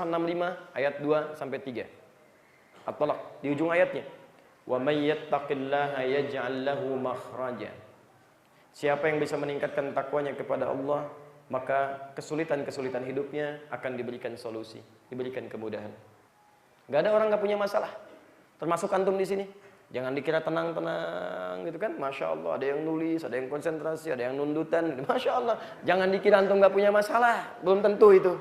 65 ayat 2 sampai 3. At-Talaq di ujung ayatnya. Wa may yattaqillaha yaj'al lahu makhraja. Siapa yang bisa meningkatkan takwanya kepada Allah, maka kesulitan-kesulitan hidupnya akan diberikan solusi, diberikan kemudahan. Gak ada orang gak punya masalah. Termasuk antum di sini. Jangan dikira tenang-tenang gitu kan. Masya Allah, ada yang nulis, ada yang konsentrasi, ada yang nundutan. Masya Allah, jangan dikira antum gak punya masalah. Belum tentu itu.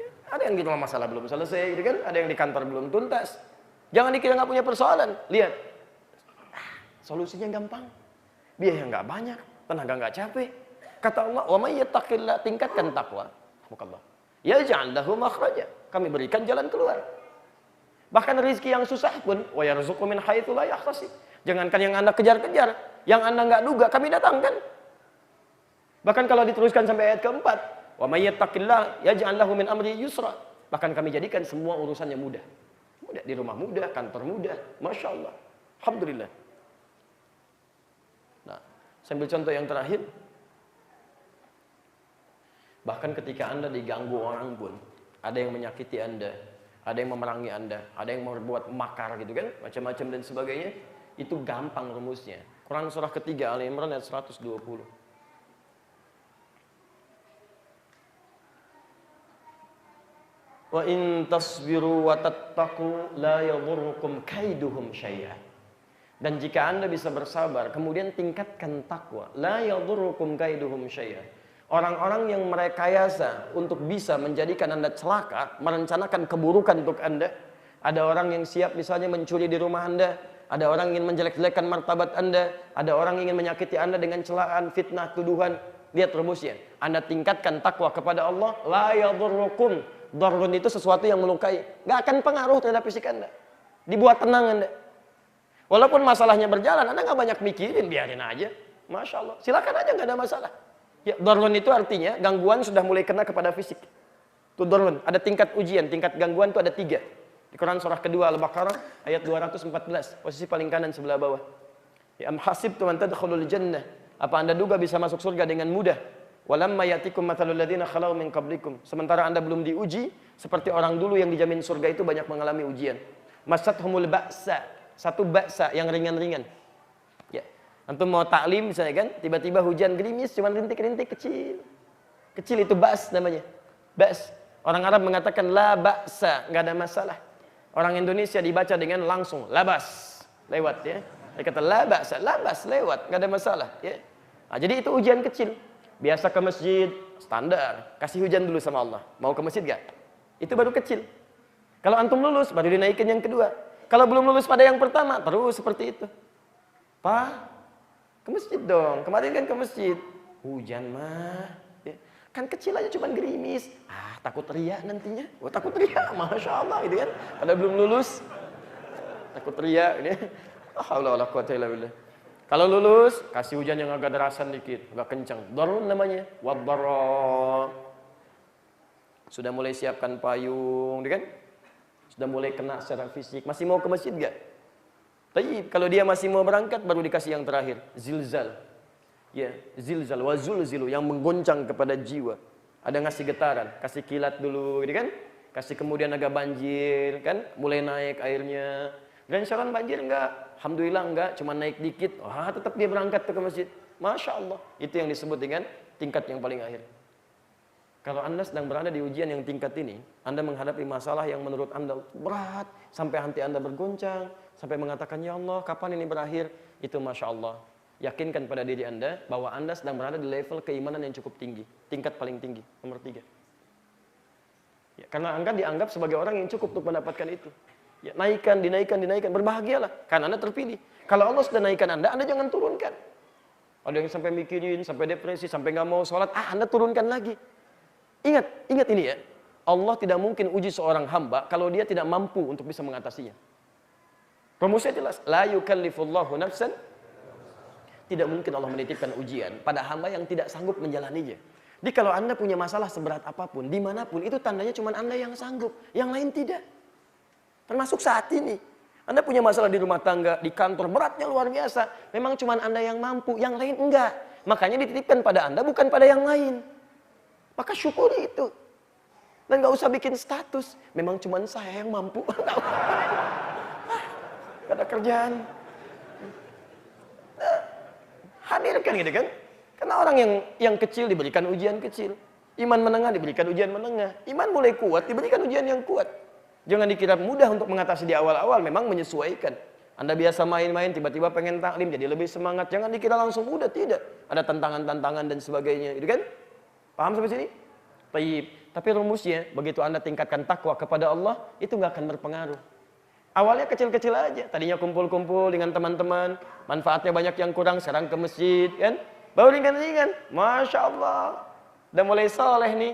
Ya, ada yang di rumah masalah belum selesai gitu kan. Ada yang di kantor belum tuntas. Jangan dikira gak punya persoalan. Lihat, solusinya gampang. Biaya gak banyak, tenaga gak capek. Kata Allah, wa may yattaqillah, tingkatkan takwa. Alhamdulillah. Yaj'al lahu makhraja. Kami berikan jalan keluar. Bahkan rezeki yang susah pun, wa yarzuqu min haitsu la yahtasib. Jangankan yang Anda kejar-kejar, yang Anda enggak duga kami datangkan. Bahkan kalau diteruskan sampai ayat keempat, wa may yattaqillah yaj'al lahu min amri yusra. Bahkan kami jadikan semua urusannya mudah. Mudah di rumah mudah, kantor mudah. Masya Allah. Alhamdulillah. Nah, sambil contoh yang terakhir. Bahkan ketika Anda diganggu orang pun, ada yang menyakiti Anda, ada yang memerangi Anda, ada yang berbuat makar gitu kan, macam-macam dan sebagainya, itu gampang rumusnya. Quran surah ketiga Ali Imran ayat 120. Wa in tasbiru wa tattaqu la yadhurrukum kaiduhum syai'a. Dan jika Anda bisa bersabar, kemudian tingkatkan takwa, la yadhurrukum kaiduhum syai'a. Orang-orang yang merekayasa untuk bisa menjadikan Anda celaka, merencanakan keburukan untuk Anda. Ada orang yang siap misalnya mencuri di rumah Anda, ada orang ingin menjelek-jelekkan martabat Anda, ada orang ingin menyakiti Anda dengan celaan, fitnah, tuduhan. Lihat rumusnya. Anda tingkatkan takwa kepada Allah, la yadhurrukum. Dharrun itu sesuatu yang melukai, nggak akan pengaruh terhadap fisik Anda. Dibuat tenang Anda. Walaupun masalahnya berjalan, Anda nggak banyak mikirin, biarin aja. Masya Allah, silakan aja, nggak ada masalah. Ya, dharrun itu artinya gangguan sudah mulai kena kepada fisik. Itu dharrun. Ada tingkat ujian, tingkat gangguan itu ada 3. Di Quran surah kedua Al-Baqarah ayat 214, posisi paling kanan sebelah bawah. Ya am hasibtum an tadkhulul jannah? Apa Anda duga bisa masuk surga dengan mudah? Walamma yatikum mathalul ladzina khalau min qablikum. Sementara Anda belum diuji seperti orang dulu yang dijamin surga itu banyak mengalami ujian. Masathumul ba'sa, satu ba'sa yang ringan-ringan. Ya. Antum mau taklim misalnya kan, tiba-tiba hujan gerimis cuma rintik-rintik kecil. Kecil itu ba's namanya. Ba's. Orang Arab mengatakan la ba'sa, enggak ada masalah. Orang Indonesia dibaca dengan langsung labas, lewat ya. Dia kata la ba'sa, labas lewat, enggak ada masalah ya. Nah, jadi itu ujian kecil. Biasa ke masjid, standar. Kasih hujan dulu sama Allah. Mau ke masjid enggak? Itu baru kecil. Kalau antum lulus baru dinaikin yang kedua. Kalau belum lulus pada yang pertama, terus seperti itu. Pak, ke masjid dong. Kemarin kan ke masjid. Hujan mah. Ya. Kan kecil aja cuman gerimis. Ah, takut riak nantinya. Oh, takut riak. Masya Allah gitu kan. Pada belum lulus. Takut riak. Ini. Alhamdulillah. Kalau lulus, kasih hujan yang agak derasan dikit. Agak kencang. Dharrun namanya. Wadharra. Sudah mulai siapkan payung. Kan? Sudah mulai kena secara fisik. Masih mau ke masjid gak? Tapi kalau dia masih mau berangkat baru dikasih yang terakhir, zilzal. Ya, zilzal wa zulzilu yang menggoncang kepada jiwa. Ada ngasih getaran, kasih kilat dulu, gitu kan? Kasih kemudian agak banjir, kan? Mulai naik airnya. Dan syarat banjir enggak? Alhamdulillah enggak, cuma naik dikit. Wah, tetap dia berangkat ke masjid. Masya Allah. Itu yang disebut dengan tingkat yang paling akhir. Kalau Anda sedang berada di ujian yang tingkat ini, Anda menghadapi masalah yang menurut Anda berat, sampai hati Anda bergoncang, sampai mengatakan, ya Allah, kapan ini berakhir? Itu Masya Allah. Yakinkan pada diri Anda bahwa Anda sedang berada di level keimanan yang cukup tinggi. Tingkat paling tinggi, nomor 3. Ya, karena Anda dianggap sebagai orang yang cukup untuk mendapatkan itu. Ya, naikkan, dinaikkan, berbahagialah. Karena Anda terpilih. Kalau Allah sudah naikkan Anda jangan turunkan. Ada yang sampai mikirin, sampai depresi, sampai nggak mau sholat, Anda turunkan lagi. Ingat ini ya. Allah tidak mungkin uji seorang hamba kalau dia tidak mampu untuk bisa mengatasinya. Rumusnya jelas, la yukallifullahu nafsan. Tidak mungkin Allah menitipkan ujian pada hamba yang tidak sanggup menjalaninya. Jadi kalau Anda punya masalah seberat apapun, dimanapun, itu tandanya cuma Anda yang sanggup, yang lain tidak. Termasuk saat ini. Anda punya masalah di rumah tangga, di kantor, beratnya luar biasa. Memang cuma Anda yang mampu, yang lain enggak. Makanya dititipkan pada Anda, bukan pada yang lain. Maka syukuri itu. Dan nggak usah bikin status. Memang cuma saya yang mampu. Gak ada kerjaan. Hadirkan gitu kan. Karena orang yang kecil diberikan ujian kecil. Iman menengah diberikan ujian menengah. Iman mulai kuat diberikan ujian yang kuat. Jangan dikira mudah untuk mengatasi di awal-awal. Memang menyesuaikan. Anda biasa main-main, tiba-tiba pengen taklim, jadi lebih semangat. Jangan dikira langsung mudah, tidak. Ada tantangan-tantangan dan sebagainya. Gitu kan? Paham sampai sini? Baik. Tapi rumusnya, begitu Anda tingkatkan takwa kepada Allah, itu nggak akan berpengaruh. Awalnya kecil-kecil aja. Tadinya kumpul-kumpul dengan teman-teman, manfaatnya banyak yang kurang, sekarang ke masjid, kan? Baru ringan-ringan. Masya Allah. Udah mulai soleh nih.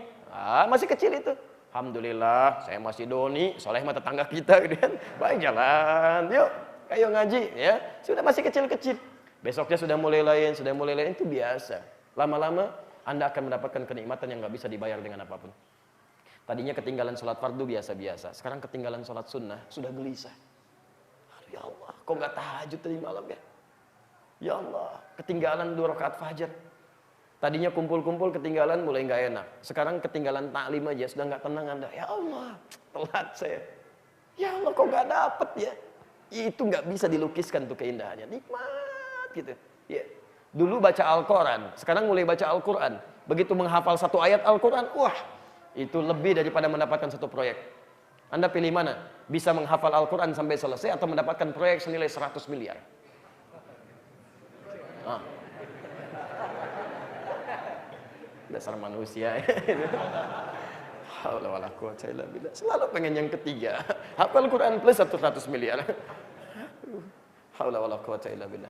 Masih kecil itu. Alhamdulillah, saya masih doni, soleh mah tetangga kita, gitu kan? Baik, jalan, yuk, ayo ngaji, ya. Sudah masih kecil-kecil. Besoknya sudah mulai lain, itu biasa. Lama-lama, Anda akan mendapatkan kenikmatan yang nggak bisa dibayar dengan apapun. Tadinya ketinggalan sholat fardu biasa-biasa. Sekarang ketinggalan sholat sunnah, sudah gelisah. Aduh, ya Allah, kok nggak tahajud tadi malam ya? Ya Allah, ketinggalan 2 rakaat fajar. Tadinya kumpul-kumpul ketinggalan mulai nggak enak. Sekarang ketinggalan taklim aja sudah nggak tenang Anda. Ya Allah, telat saya. Ya Allah, kok nggak dapet ya? Itu nggak bisa dilukiskan tuh keindahannya. Nikmat gitu. Ya. Dulu baca Al-Quran, sekarang mulai baca Al-Quran. Begitu menghafal 1 ayat Al-Quran, wah, itu lebih daripada mendapatkan 1 proyek. Anda pilih mana? Bisa menghafal Al-Quran sampai selesai atau mendapatkan proyek senilai 100 miliar? Dasar manusia. Haula wala quwwata illa billah. Selalu pengen yang ketiga. Hafal Quran plus 100 miliar. Haula wala quwwata illa billah.